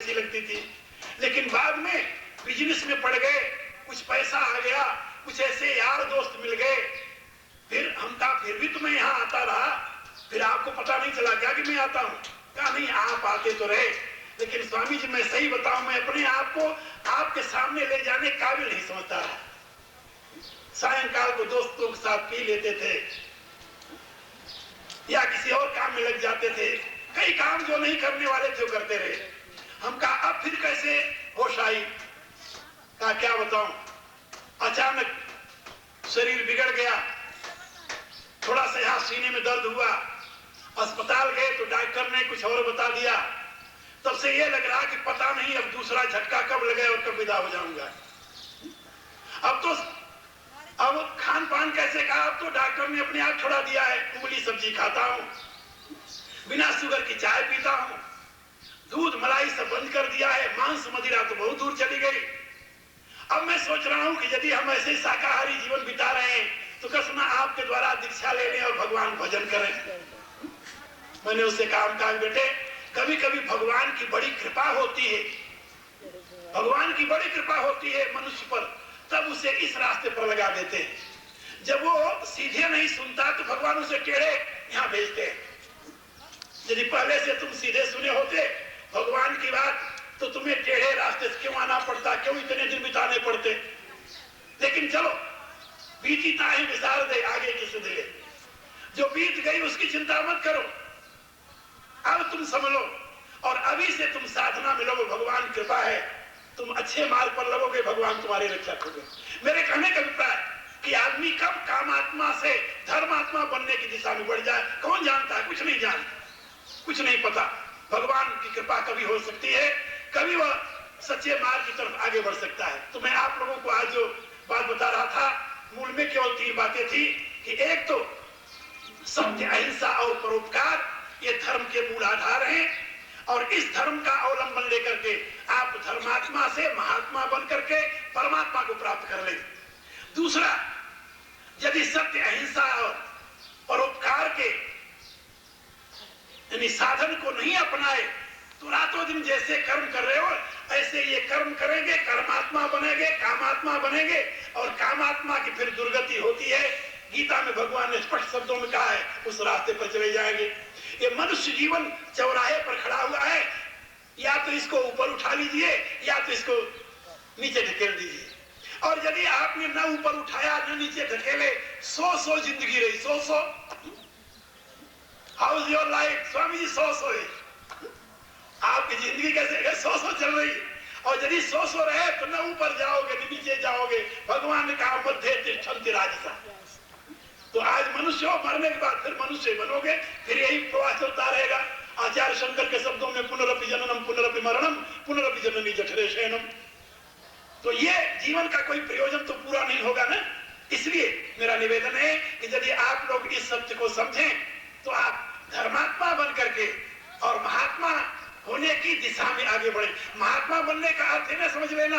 अच्छी लगती थी, लेकिन बाद में बिजनेस में पड़ गए, कुछ पैसा आ गया, कुछ ऐसे यार दोस्त मिल गए, फिर हम कहा फिर भी तुम्हें यहाँ आता रहा, फिर आपको पता नहीं चला क्या कि मैं आता हूँ? कहा नहीं, आप आते तो रहे, लेकिन स्वामी जी मैं सही बताऊं, मैं अपने आप को आपके सामने ले जाने काबिल नहीं समझता। सायंकाल को दोस्तों के साथ पी लेते थे या किसी और काम में लग जाते थे, कई काम जो नहीं करने वाले थे वो करते रहे। हम कहा अब फिर कैसे होश आई? कहा क्या बताऊं, अचानक शरीर बिगड़ गया, थोड़ा सा यहाँ सीने में दर्द हुआ, अस्पताल गए तो डॉक्टर ने कुछ और बता दिया। तब से ये लग रहा कि पता नहीं अब दूसरा झटका कब लगे और कब विदा हो जाऊंगा। अब खान पान कैसे कहा, अब तो डॉक्टर ने अपने आप छोड़ा दिया है, उबली सब्जी खाता हूं, बिना शुगर की चाय पीता हूं, दूध मलाई सब बंद कर दिया है, मांस मदिरा तो बहुत दूर चली गई। अब मैं सोच रहा हूं कि यदि हम ऐसे शाकाहारी जीवन बिता रहे हैं तो कसम ना आपके द्वारा दीक्षा ले लें और भगवान भजन करें। मैंने उससे कहा बेटे कभी कभी भगवान की बड़ी कृपा होती है, भगवान की बड़ी कृपा होती है मनुष्य पर, तब उसे इस रास्ते पर लगा देते हैं। जब वो सीधे नहीं सुनता तो भगवान उसे टेढ़े यहाँ भेजते हैं। यदि पहले से तुम सीधे सुने होते भगवान की बात तो तुम्हें टेढ़े रास्ते से क्यों आना पड़ता, क्यों इतने दिन बिताने पड़ते? लेकिन चलो बीती ताही विसार दे, आगे की सुध ले, जो बीत गई उसकी चिंता मत करो, अब तुम समझो और अभी से तुम साधना में लगो, भगवान कृपा है, तुम अच्छे मार्ग पर लगोगे, भगवान तुम्हारे रक्षक होंगे। मेरे कहने का अभिप्राय कि आदमी कब कामात्मा से धर्मात्मा बनने की दिशा में बढ़ जाए कौन जानता है? कुछ नहीं जानता, कुछ नहीं पता। भगवान की कृपा कभी हो सकती है, कभी वह सच्चे मार्ग की तरफ आगे बढ़ सकता है। तो मैं आप लोगों को आज जो बात बता रहा था, मूल में केवल 3 बातें थी कि एक तो सत्य, अहिंसा और परोपकार, ये धर्म के मूल आधार हैं, और इस धर्म का अवलंबन लेकर के आप धर्मात्मा से महात्मा बन करके परमात्मा को प्राप्त कर लें। दूसरा, यदि सत्य, अहिंसा और परोपकार के यानी साधन को नहीं अपनाए तो रातों दिन जैसे कर्म कर रहे हो ऐसे ये कर्म करेंगे, कर्मात्मा बनेंगे, कामात्मा बनेंगे, और कामात्मा की फिर दुर्गति होती है। गीता में भगवान ने स्पष्ट शब्दों में कहा है, उस रास्ते पर चले जाएंगे। ये मनुष्य जीवन चौराहे पर खड़ा हुआ है, या तो इसको ऊपर उठा लीजिए या तो इसको नीचे ढकेल दीजिए। और यदि आपने न ऊपर उठाया न नीचे ढकेले, 100 जिंदगी रही, 100 how is your life? Swami ji 100 है, आपकी जिंदगी कैसे 100 चल रही? और यदि 100 रहे तो न ऊपर जाओगे न नीचे जाओगे। भगवान ने कहा मध्य तिष्ठन्ति राजसा। तो आज मनुष्य हो, मरने के बाद फिर मनुष्य बनोगे, फिर यही प्रवास चलता रहेगा। आचार्य शंकर के शब्दों में पुनरपि जननम पुनरपि मरणम पुनरपि जननी जठरे शयनम। तो ये जीवन का कोई प्रयोजन तो पूरा नहीं होगा ना। इसलिए मेरा निवेदन है कि यदि आप लोग इस सत्य को समझें तो आप धर्मात्मा बन करके और महात्मा होने की दिशा में आगे बढ़े। महात्मा बनने का अर्थ है ना, समझ लेना,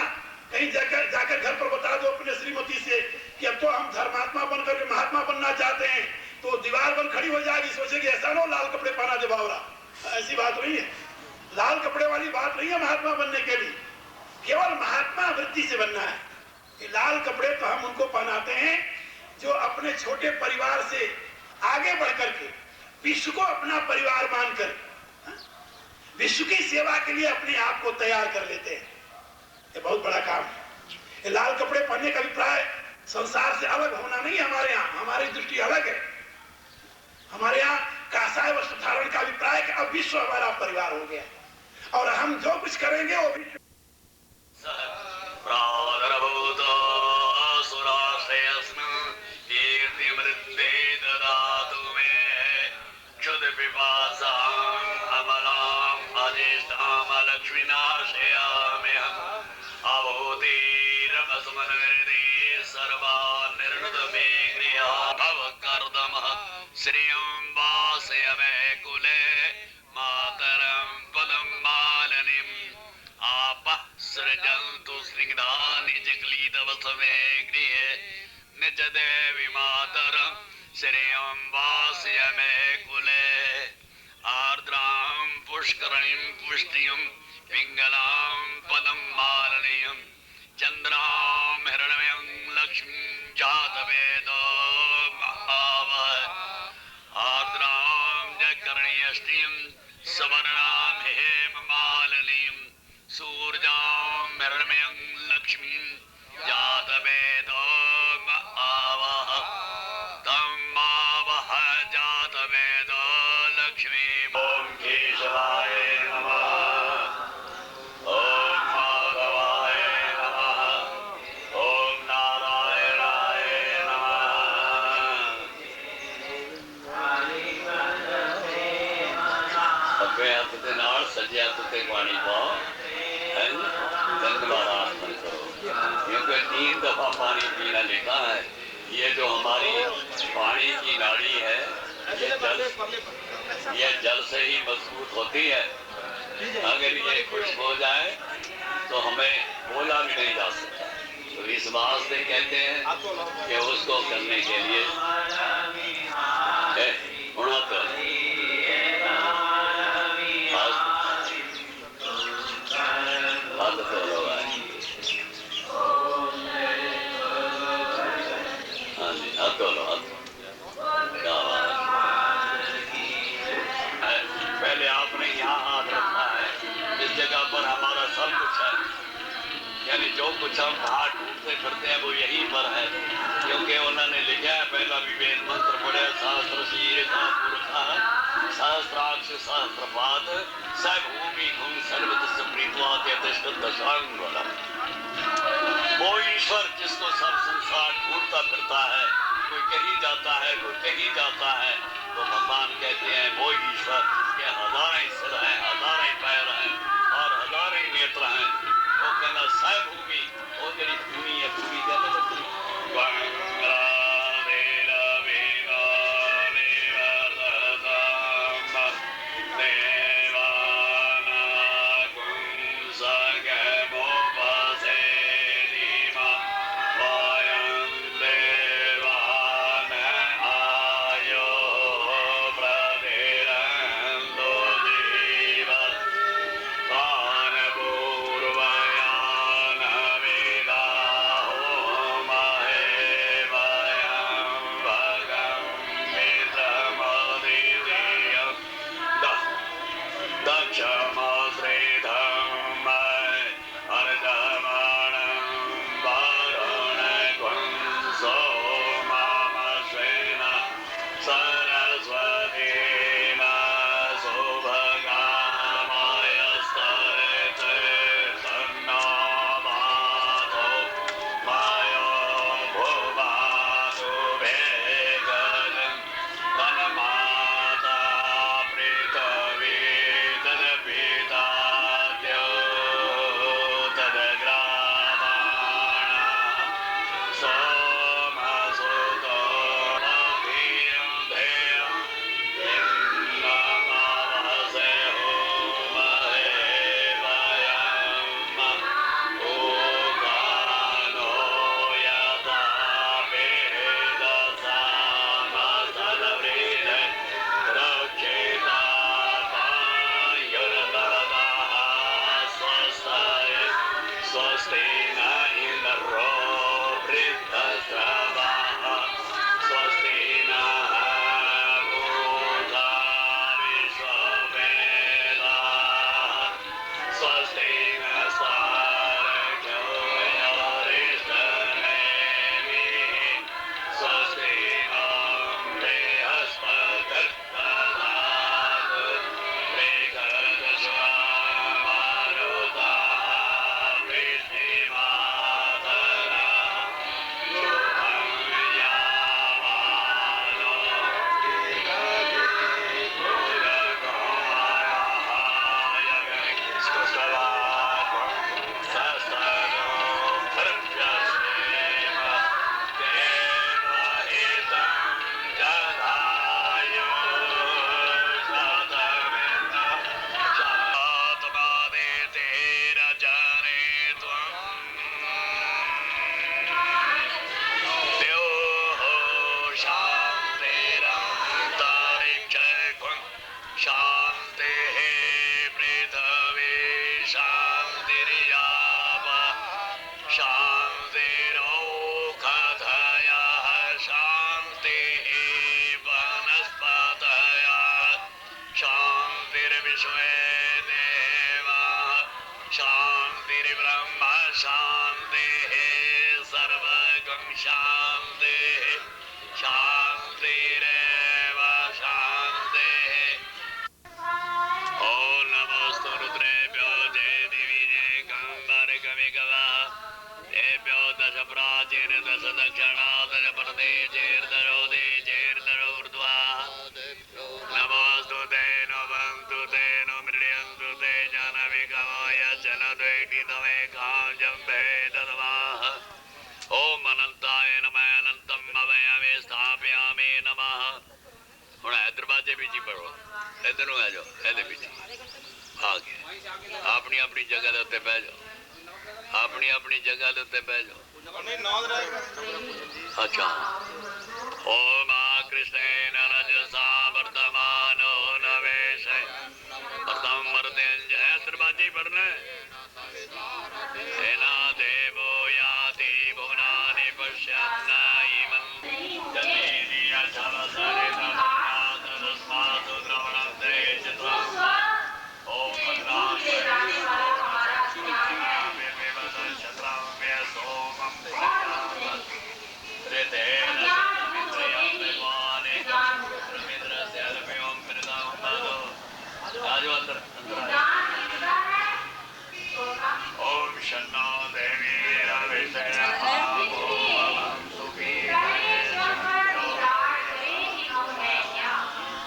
कहीं जाकर घर पर बता दो अपने श्रीमती से कि अब तो हम धर्मात्मा बनकर के महात्मा बनना चाहते हैं, तो दीवार बन खड़ी हो जाएगी, सोचेगी ऐसा ना लाल कपड़े पहना दे बावरा। ऐसी बात नहीं है, लाल कपड़े वाली बात नहीं है महात्मा बनने के लिए, केवल महात्मा वृत्ति से बनना है। कि लाल कपड़े तो हम उनको पहनाते हैं जो अपने छोटे परिवार से आगे बढ़ करके विश्व को अपना परिवार मानकर विश्व की सेवा के लिए अपने आप को तैयार कर लेते हैं। ये बहुत बड़ा काम है। ये लाल कपड़े पहनने का अभिप्राय संसार से अलग होना नहीं है। हमारे यहाँ हमारी दृष्टि अलग है। हमारे यहाँ कासाय वस्त्र धारण का अभिप्राय कि अब विश्व हमारा परिवार हो गया और हम जो कुछ करेंगे वो विश्व देवी मातरम श्रेयं वास्य मे कुले आर्द्रां पुष्करणीं पुष्टिं पिंगलां पदं मालनीयं चंद्रां हिरण्मयं लक्ष्मीं जातवेदो महावः आर्द्रां जकर्ण्यष्टिं सवर्णां हेममालिनीं सूर्यां हिरण्मयं लक्ष्मीं जातवेदो महावः तं मावः जातवेदो लक्ष्मीं ॐ केशवाय नमः ॐ माधवाय नमः ॐ नारायणाय नमः। अपने हथ के नाल सज्जे हथ ते पानी पाओ, धन्यवाद आसमन करो, क्योंकि 3 दफा पानी पीना लिखा है। ये जो हमारी पानी की नाड़ी है, ये जल से ही मजबूत होती है। अगर ये खुश्क हो जाए तो हमें बोला भी नहीं जा सकता। तो इस वास्ते कहते हैं कि उसको करने के लिए पहले आपने यहाँ हाथ रखा है। इस जगह पर हमारा सब कुछ है, यानी जो कुछ हम बाहर ढूंढते फिरते हैं वो यहीं पर है, क्योंकि उन्होंने लिखा है। पहला भी वेद मंत्र पढ़े, सहस्त्र शीर का पुरखा सहस्त्राक्ष सहस्त्रपाद सभूमि घुम सर्वत प्रीतवा वाला वो ईश्वर जिसको सब संसार ढूंढता फिरता है। कोई कहीं जाता है, कोई कहीं जाता है, तो भगवान कहते हैं वो ईश्वर के हजारें सिर हैं, हजारें पैर हैं और हजारें नेत्र हैं। वो कहना सभूमि, वो तेरी भूमि है, भूमि कहने लगती शांति सर्वगं शांति शांतिरेव शांति। ओम नमोस्तु रुद्रेभ्यो जय देवी जय गंगारगमिकवा देभ्यो दश प्राचीन दश दक्षिणा दश प्रदेशेर्दरो देशेर्दरो ऊर्ध्वा नमोस्तु ते नमन्तु ते नमृण्यन्तु ते जानविकवाय जनद्वैति तमे काजं भेदवाः। ओम अनंताय नमः अनंतम अवयवे स्थापयामि नमः। ਹੁਣ ਦਰਵਾਜ਼ੇ ਵਿੱਚ ਹੀ ਪੜੋ, ਇਧਰ ਨੂੰ ਆ ਜਾਓ, ਇਹਦੇ ਵਿੱਚ ਆ ਕੇ ਆਪਣੀ ਆਪਣੀ ਜਗ੍ਹਾ ਦੇ ਉੱਤੇ ਬਹਿ ਜਾਓ, ਆਪਣੀ ਆਪਣੀ ਜਗ੍ਹਾ ਦੇ ਉੱਤੇ ਬਹਿ ਜਾਓ। अच्छा ओम कृष्णेन रजसा वर्तमानो नवेश प्रथम मर्देंजय दरवाजे पढ़ना सेना देवो याति भुवनानि पश्यन्न इमं जनेनिया चलसरे तस्मात् द्रवणन्ते चित्रम् ओम ओम शन्नो देवी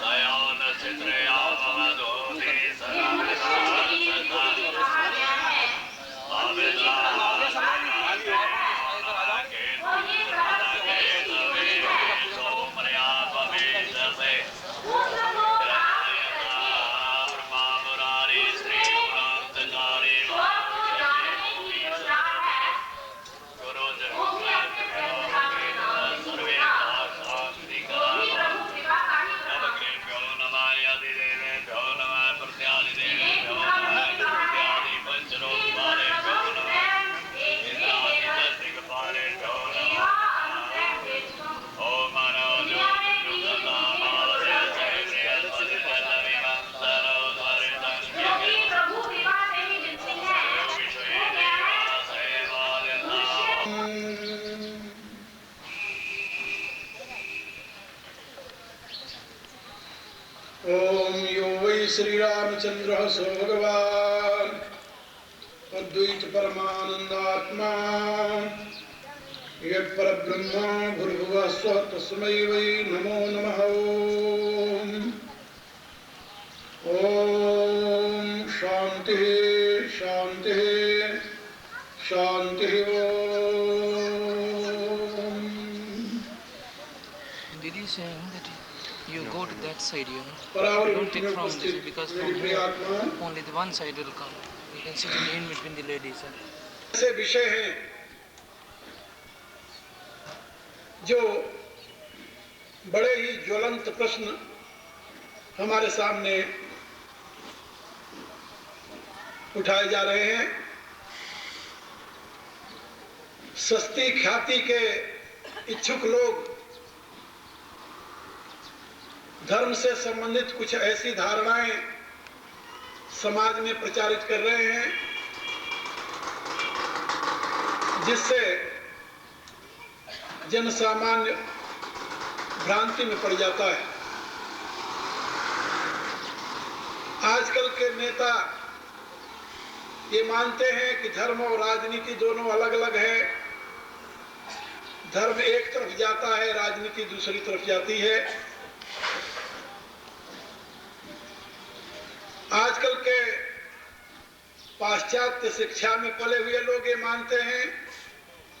दयान चित्रया भवदोति ओम यो वै श्री रामचंद्र सो भगवान अद्वैत परमानंदात्मा यत् परब्रह्म भूर्भुवः स्वः तस्मै वै नमो नमः। ओम शांति शांति शांति। ओम Did you say that you go to that side, you know? परावर Don't take from उपस्थित this because मेरी from प्रिय here आत्मा only the one side will come. You can sit in between the ladies. ऐसे विषय हैं जो बड़े ही ज्वलंत प्रश्न हमारे सामने उठाए जा रहे हैं। सस्ती ख्याति के इच्छुक लोग धर्म से संबंधित कुछ ऐसी धारणाएं समाज में प्रचारित कर रहे हैं जिससे जन सामान्य भ्रांति में पड़ जाता है। आजकल के नेता ये मानते हैं कि धर्म और राजनीति दोनों अलग अलग है। धर्म एक तरफ जाता है, राजनीति दूसरी तरफ जाती है। आजकल के पाश्चात्य शिक्षा में पले हुए लोग ये मानते हैं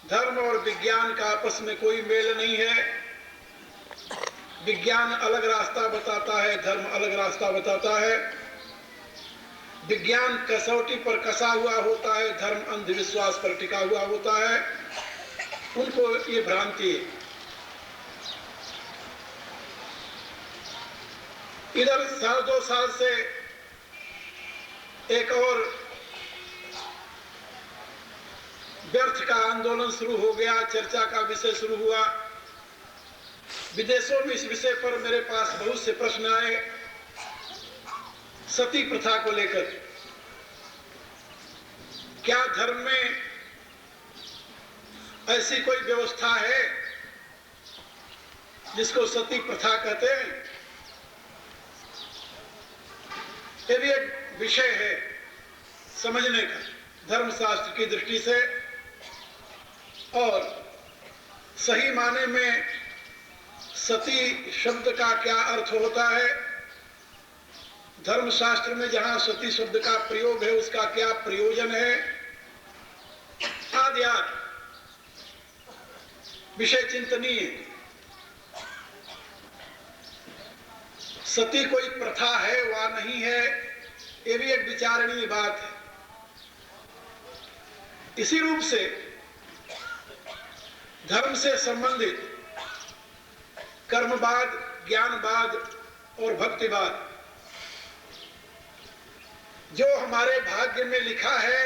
धर्म और विज्ञान का आपस में कोई मेल नहीं है। विज्ञान अलग रास्ता बताता है, धर्म अलग रास्ता बताता है। विज्ञान कसौटी पर कसा हुआ होता है, धर्म अंधविश्वास पर टिका हुआ होता है। उनको ये भ्रांति है। इधर 2.5 साल से एक और व्यर्थ का आंदोलन शुरू हो गया, चर्चा का विषय शुरू हुआ। विदेशों में इस विषय पर मेरे पास बहुत से प्रश्न आए। सती प्रथा को लेकर क्या धर्म में ऐसी कोई व्यवस्था है जिसको सती प्रथा कहते हैं? ये भी एक विषय है समझने का धर्मशास्त्र की दृष्टि से। और सही माने में सती शब्द का क्या अर्थ होता है, धर्मशास्त्र में जहां सती शब्द का प्रयोग है उसका क्या प्रयोजन है, आदि आदि विषय चिंतनीय। सती कोई प्रथा है वा नहीं है, ये भी एक विचारणीय बात है। इसी रूप से धर्म से संबंधित कर्मवाद, ज्ञानवाद और भक्तिवाद जो हमारे भाग्य में लिखा है,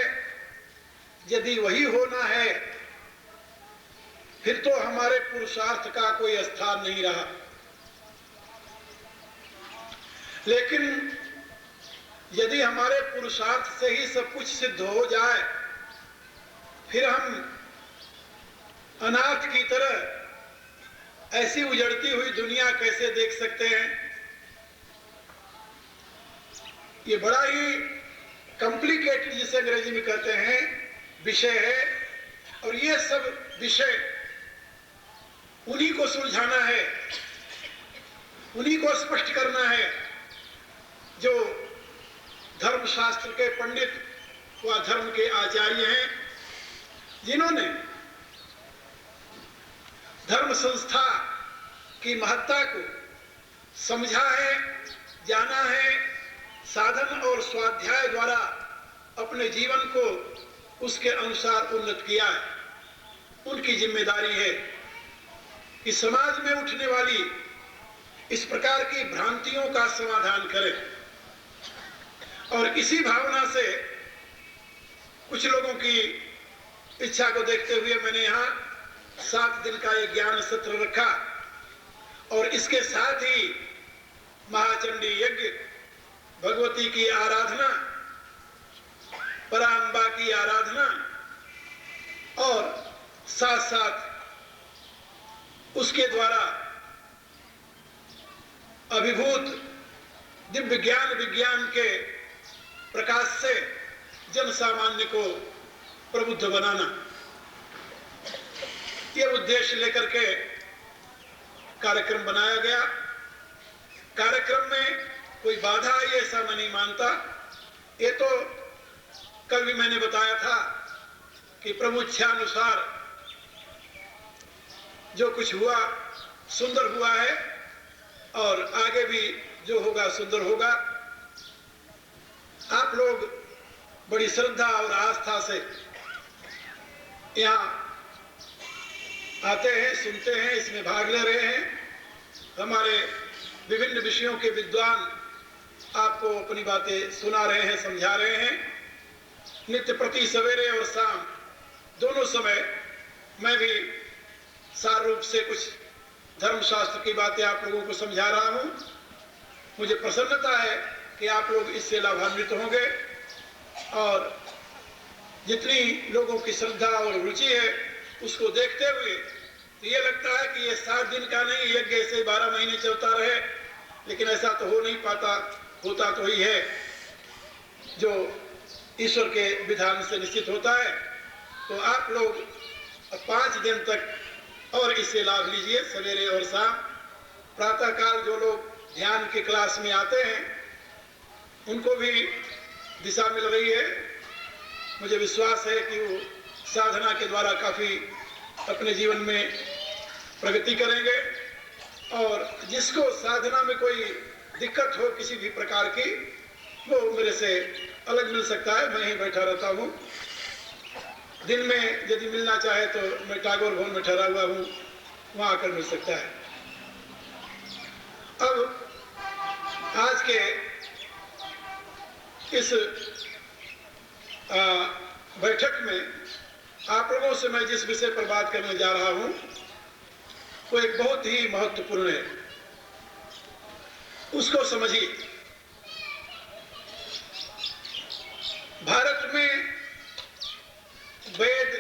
यदि वही होना है फिर तो हमारे पुरुषार्थ का कोई स्थान नहीं रहा। लेकिन यदि हमारे पुरुषार्थ से ही सब कुछ सिद्ध हो जाए, फिर हम अनाथ की तरह ऐसी उजड़ती हुई दुनिया कैसे देख सकते हैं? ये बड़ा ही कॉम्प्लिकेटेड, जिसे अंग्रेजी में कहते हैं, विषय है। और ये सब विषय उन्हीं को सुलझाना है, उन्हीं को स्पष्ट करना है जो धर्मशास्त्र के पंडित व धर्म के आचार्य हैं, जिन्होंने धर्म संस्था की महत्ता को समझा है, जाना है, साधन और स्वाध्याय द्वारा अपने जीवन को उसके अनुसार उन्नत किया है। उनकी जिम्मेदारी है कि समाज में उठने वाली इस प्रकार की भ्रांतियों का समाधान करें। और इसी भावना से कुछ लोगों की इच्छा को देखते हुए मैंने यहाँ 7 दिन का एक ज्ञान सत्र रखा। और इसके साथ ही महाचंडी यज्ञ, भगवती की आराधना, पराम्बा की आराधना और साथ साथ उसके द्वारा अभिभूत दिव्य ज्ञान विज्ञान के प्रकाश से जन सामान्य को प्रबुद्ध बनाना, ये उद्देश्य लेकर के कार्यक्रम बनाया गया। कार्यक्रम में कोई बाधा आई ऐसा मैं नहीं मानता। ये तो कल भी मैंने बताया था कि प्रभु इच्छानुसार जो कुछ हुआ सुंदर हुआ है और आगे भी जो होगा सुंदर होगा। आप लोग बड़ी श्रद्धा और आस्था से यहाँ आते हैं, सुनते हैं, इसमें भाग ले रहे हैं। हमारे विभिन्न विषयों के विद्वान आपको अपनी बातें सुना रहे हैं, समझा रहे हैं। नित्य प्रति सवेरे और शाम दोनों समय मैं भी सार रूप से कुछ धर्मशास्त्र की बातें आप लोगों को समझा रहा हूँ। मुझे प्रसन्नता है कि आप लोग इससे लाभान्वित होंगे और जितनी लोगों की श्रद्धा और रुचि है उसको देखते हुए तो ये लगता है कि ये 7 दिन का नहीं, यज्ञ ऐसे 12 महीने चलता रहे, लेकिन ऐसा तो हो नहीं पाता। होता तो ही है जो ईश्वर के विधान से निश्चित होता है। तो आप लोग 5 दिन तक और इससे लाभ लीजिए, सवेरे और शाम। प्रातःकाल जो लोग ध्यान के क्लास में आते हैं उनको भी दिशा मिल रही है। मुझे विश्वास है कि वो साधना के द्वारा काफ़ी अपने जीवन में प्रगति करेंगे। और जिसको साधना में कोई दिक्कत हो किसी भी प्रकार की, वो मेरे से अलग मिल सकता है। मैं ही बैठा रहता हूँ। दिन में यदि मिलना चाहे तो मैं टागोर भवन में ठहरा हुआ हूँ, वहाँ आकर मिल सकता है। अब आज के इस बैठक में आप लोगों से मैं जिस विषय पर बात करने जा रहा हूँ वो एक बहुत ही महत्वपूर्ण है, उसको समझिए। भारत में वेद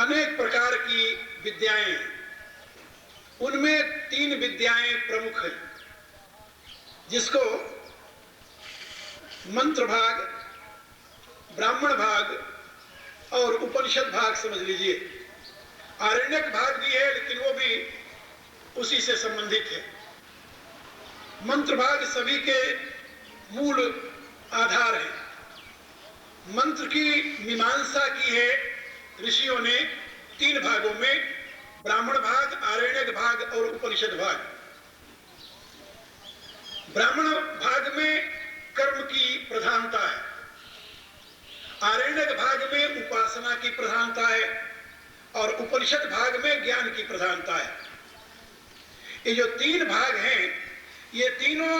अनेक प्रकार की विद्याएं हैं। उनमें 3 विद्याएं प्रमुख हैं, जिसको मंत्र भाग, ब्राह्मण भाग और उपनिषद भाग समझ लीजिए। आरण्यक भाग भी है, लेकिन वो भी उसी से संबंधित है। मंत्र भाग सभी के मूल आधार है। मंत्र की मीमांसा की है ऋषियों ने 3 भागों में, ब्राह्मण भाग, आरण्यक भाग और उपनिषद भाग। ब्राह्मण भाग में कर्म की प्रधानता है, आरण्यक भाग में उपासना की प्रधानता है और उपनिषद भाग में ज्ञान की प्रधानता है। ये जो 3 भाग हैं, ये तीनों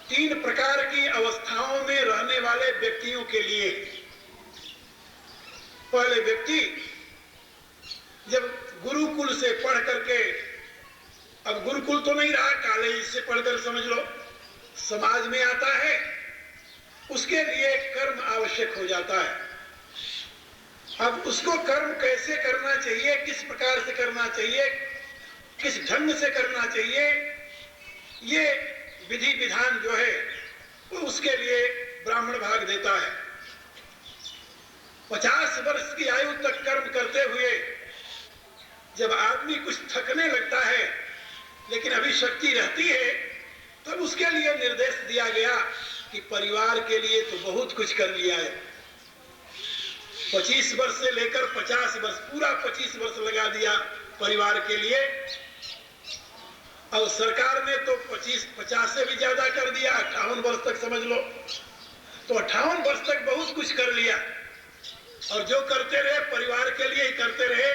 3 प्रकार की अवस्थाओं में रहने वाले व्यक्तियों के लिए। पहले व्यक्ति जब गुरुकुल से पढ़ करके, अब गुरुकुल तो नहीं रहा, कॉलेज से पढ़कर समझ लो, समाज में आता है, उसके लिए कर्म आवश्यक हो जाता है। अब उसको कर्म कैसे करना चाहिए, किस प्रकार से करना चाहिए, किस ढंग से करना चाहिए, ये विधि विधान जो है वो उसके लिए ब्राह्मण भाग देता है। 50 वर्ष की आयु तक कर्म करते हुए जब आदमी कुछ थकने लगता है, लेकिन अभी शक्ति रहती है, तब उसके लिए निर्देश दिया गया कि परिवार के लिए तो बहुत कुछ कर लिया है। 25 वर्ष से लेकर 50 वर्ष, पूरा 25 वर्ष लगा दिया परिवार के लिए। और सरकार ने तो 50 से भी ज्यादा कर दिया, 58 वर्ष तक समझ लो। तो 58 वर्ष तक बहुत कुछ कर लिया, और जो करते रहे परिवार के लिए ही करते रहे,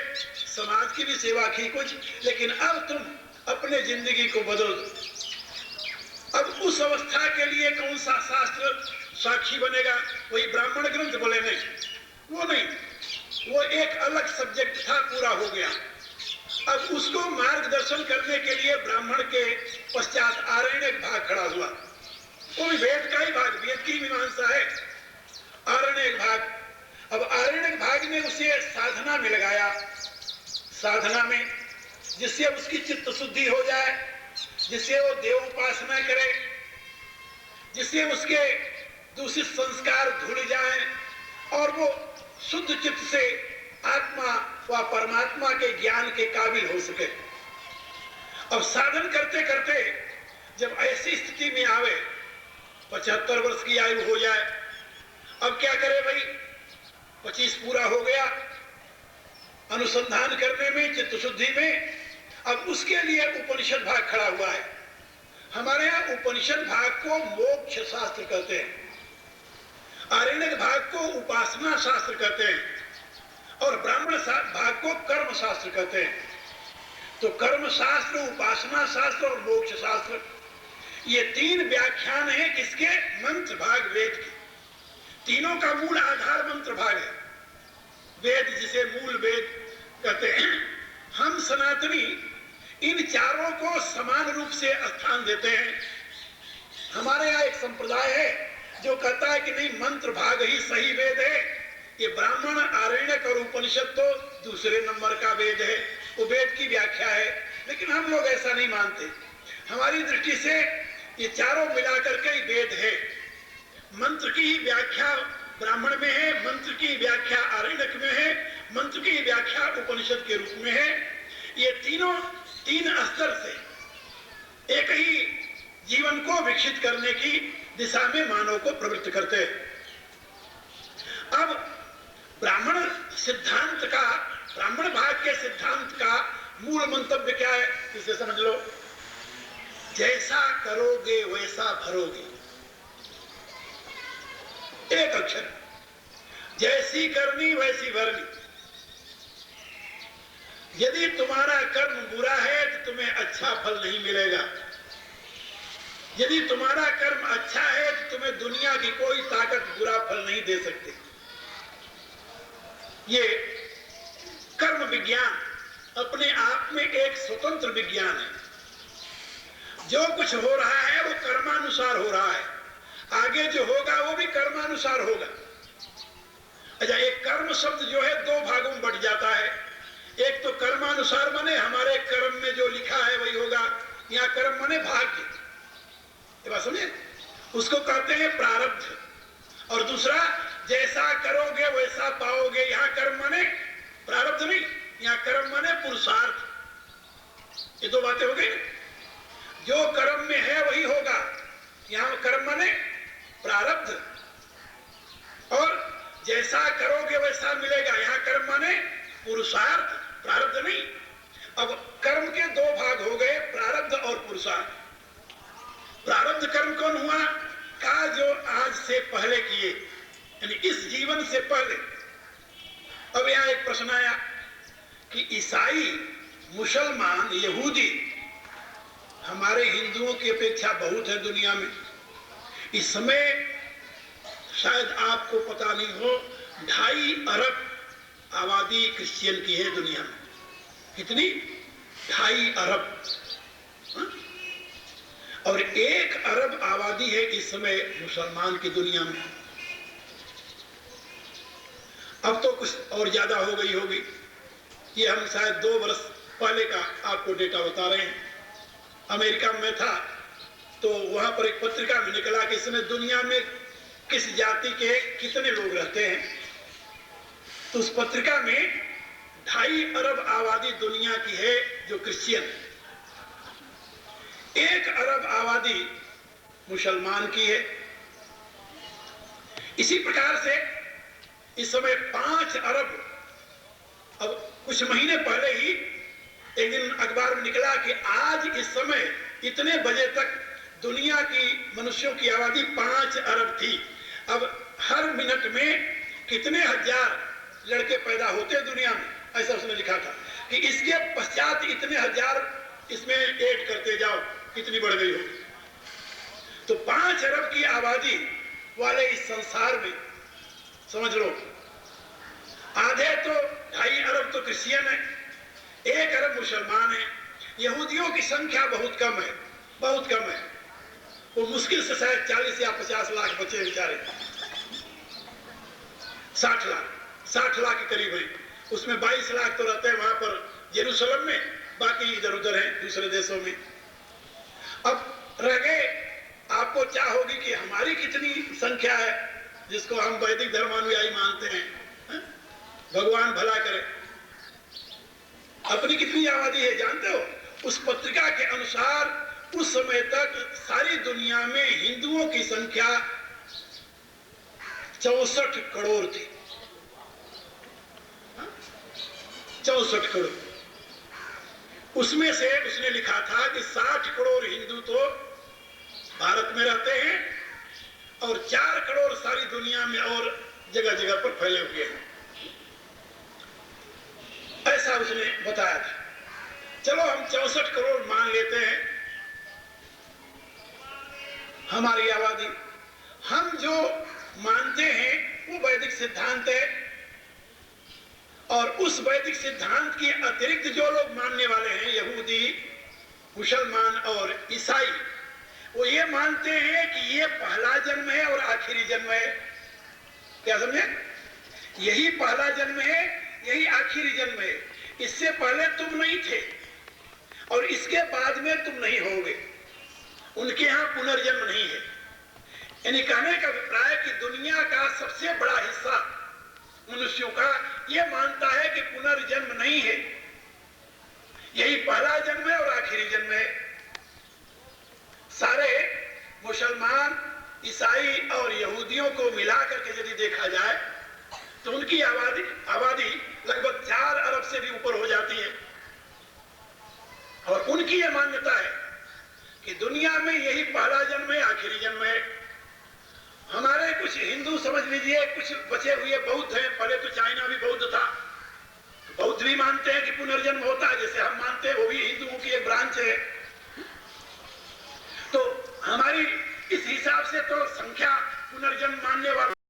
समाज की भी सेवा की कुछ। लेकिन अब तुम अपने जिंदगी को बदल दो। अब उस अवस्था के लिए कौन सा शास्त्र साक्षी बनेगा? वही ब्राह्मण ग्रंथ बोले नहीं, वो नहीं, वो एक अलग सब्जेक्ट था, पूरा हो गया। अब उसको मार्गदर्शन करने के लिए ब्राह्मण के पश्चात आरण्यक भाग खड़ा हुआ। वो भी वेद का ही भाग, वेद की मीमांसा है आरण्यक भाग। अब आरण्यक भाग में उसे साधना में लगाया, साधना में, जिससे उसकी चित्त शुद्धि हो जाए, जिससे वो देव उपासना करे, जिससे उसके दूषित संस्कार धुल जाए और वो शुद्ध चित्त से आत्मा व परमात्मा के ज्ञान के काबिल हो सके। अब साधन करते करते जब ऐसी स्थिति में आवे, 75 वर्ष की आयु हो जाए, अब क्या करे भाई? 25 पूरा हो गया अनुसंधान करने में, चित्त शुद्धि में। अब उसके लिए उपनिषद भाग खड़ा हुआ है। हमारे यहाँ उपनिषद भाग को मोक्ष शास्त्र कहते हैं, आरण्यक भाग को उपासना शास्त्र कहते हैं और ब्राह्मण भाग को कर्म शास्त्र कहते हैं। तो कर्म शास्त्र, उपासना शास्त्र और मोक्ष शास्त्र, ये 3 व्याख्यान है किसके? मंत्र भाग वेद के। तीनों का मूल आधार मंत्र भाग है, वेद जिसे मूल वेद कहते हैं। हम सनातनी इन चारों को समान रूप से स्थान देते हैं। हमारे यहाँ एक संप्रदाय है जो कहता है कि नहीं, मंत्र भाग ही सही वेद है, ये ब्राह्मण, आरण्यक और उपनिषद तो दूसरे नंबर का वेद है, वो वेद की व्याख्या है। लेकिन हम लोग ऐसा नहीं मानते। हमारी दृष्टि से ये चारों मिलाकर के ही वेद है। मंत्र की ही व्याख्या ब्राह्मण में है, मंत्र की व्याख्या आरण्यक में है, मंत्र की व्याख्या उपनिषद के रूप में है। ये तीनों 3 स्तर से एक ही जीवन को विकसित करने की दिशा में मानव को प्रवृत्त करते हैं। अब ब्राह्मण सिद्धांत का, ब्राह्मण भाग के सिद्धांत का मूल मंतव्य क्या है? इसे समझ लो, जैसा करोगे वैसा भरोगे। एक अक्षर, जैसी करनी वैसी भरनी। यदि तुम्हारा कर्म बुरा है तो तुम्हें अच्छा फल नहीं मिलेगा। यदि तुम्हारा कर्म अच्छा है तो तुम्हें दुनिया की कोई ताकत बुरा फल नहीं दे सकती। ये कर्म विज्ञान अपने आप में एक स्वतंत्र विज्ञान है। जो कुछ हो रहा है वो कर्मानुसार हो रहा है, आगे जो होगा वो भी कर्मानुसार होगा। अच्छा, एक कर्म शब्द जो है 2 भागों में बट जाता है। एक तो कर्मानुसार बने, हमारे कर्म में जो लिखा है वही होगा। यहाँ कर्म माने भाग्य, ये बात समझे, उसको कहते हैं प्रारब्ध। और दूसरा जैसा करोगे वैसा पाओगे, यहाँ कर्म माने प्रारब्ध नहीं, यहाँ कर्म माने पुरुषार्थ। ये दो बातें हो गई। जो कर्म में है वही होगा, यहाँ कर्म माने प्रारब्ध। और जैसा करोगे वैसा मिलेगा, यहाँ कर्म माने पुरुषार्थ, प्रारब्ध नहीं। अब कर्म के दो भाग हो गए, प्रारब्ध और पुरुषार्थ। प्रारब्ध कर्म कौन हुआ? का जो आज से पहले किए, यानी इस जीवन से पहले। अब यहाँ एक प्रश्न आया कि ईसाई, मुसलमान, यहूदी हमारे हिंदुओं की अपेक्षा बहुत है दुनिया में। इस समय शायद आपको पता नहीं हो, 2.5 अरब आबादी क्रिश्चियन की है दुनिया में। कितनी? 2.5 अरब। और 1 अरब आबादी है इस समय मुसलमान की दुनिया में। अब तो कुछ और ज्यादा हो गई होगी, ये हम शायद 2 वर्ष पहले का आपको डेटा बता रहे हैं। अमेरिका में था तो वहां पर एक पत्रिका में निकला कि इसमें दुनिया में किस जाति के कितने लोग रहते हैं। तो उस पत्रिका में 2.5 अरब आबादी दुनिया की है जो क्रिश्चियन, 1 अरब आबादी मुसलमान की है। इसी प्रकार से इस समय 5 अरब, अब कुछ महीने पहले ही एक दिन अखबार में निकला कि आज इस समय इतने बजे तक दुनिया की मनुष्यों की आबादी 5 अरब थी। अब हर मिनट में कितने हजार लड़के पैदा होते हैं दुनिया में, ऐसा उसने लिखा था कि इसके पश्चात इतने हजार इसमें ऐड करते जाओ, कितनी बढ़ गई होगी। तो 5 अरब की आबादी वाले इस संसार में समझ लो, आधे तो 2.5 अरब तो क्रिश्चियन है, 1 अरब मुसलमान है। यहूदियों की संख्या बहुत कम है, बहुत कम है। वो मुश्किल से शायद 40 या 50 लाख बचे बेचारे, 60 लाख के करीब है। उसमें 22 लाख तो रहते हैं वहां पर यरूशलेम में, बाकी इधर उधर हैं दूसरे देशों में। अब रह गए, आपको क्या होगी कि हमारी कितनी संख्या है जिसको हम वैदिक धर्मानुयायी मानते हैं, भगवान भला करे। अपनी कितनी आबादी है जानते हो? उस पत्रिका के अनुसार उस समय तक सारी दुनिया में हिंदुओं की संख्या 64 करोड़ थी। 64 करोड़। उसमें से उसने लिखा था कि 60 करोड़ हिंदू तो भारत में रहते हैं और 4 करोड़ सारी दुनिया में और जगह जगह पर फैले हुए हैं, ऐसा उसने बताया था। चलो हम 64 करोड़ मान लेते हैं हमारी आबादी। हम जो मानते हैं वो वैदिक सिद्धांत है, और उस वैदिक सिद्धांत के अतिरिक्त जो लोग मानने वाले हैं, यहूदी, मुसलमान और ईसाई, वो ये मानते हैं कि ये पहला जन्म है और आखिरी जन्म है। क्या समझे? यही पहला जन्म है, यही आखिरी जन्म है। इससे पहले तुम नहीं थे और इसके बाद में तुम नहीं होगे। उनके यहाँ पुनर्जन्म नहीं है। यानी कहने का अभिप्राय कि दुनिया का सबसे बड़ा हिस्सा मनुष्यों का यह मानता है कि पुनर्जन्म नहीं है, यही पहला जन्म है और आखिरी जन्म है। सारे मुसलमान, ईसाई और यहूदियों को मिलाकर के यदि देखा जाए तो उनकी आबादी लगभग 4 अरब से भी ऊपर हो जाती है। और उनकी यह मान्यता है कि दुनिया में यही पहला जन्म है, आखिरी जन्म है। हमारे कुछ हिंदू समझ लीजिए, कुछ बचे हुए बौद्ध हैं, पहले तो चाइना भी बौद्ध था, बौद्ध भी मानते हैं कि पुनर्जन्म होता है, जैसे हम मानते हैं, वो भी हिंदुओं की एक ब्रांच है। तो हमारी इस हिसाब से तो संख्या पुनर्जन्म मानने वाले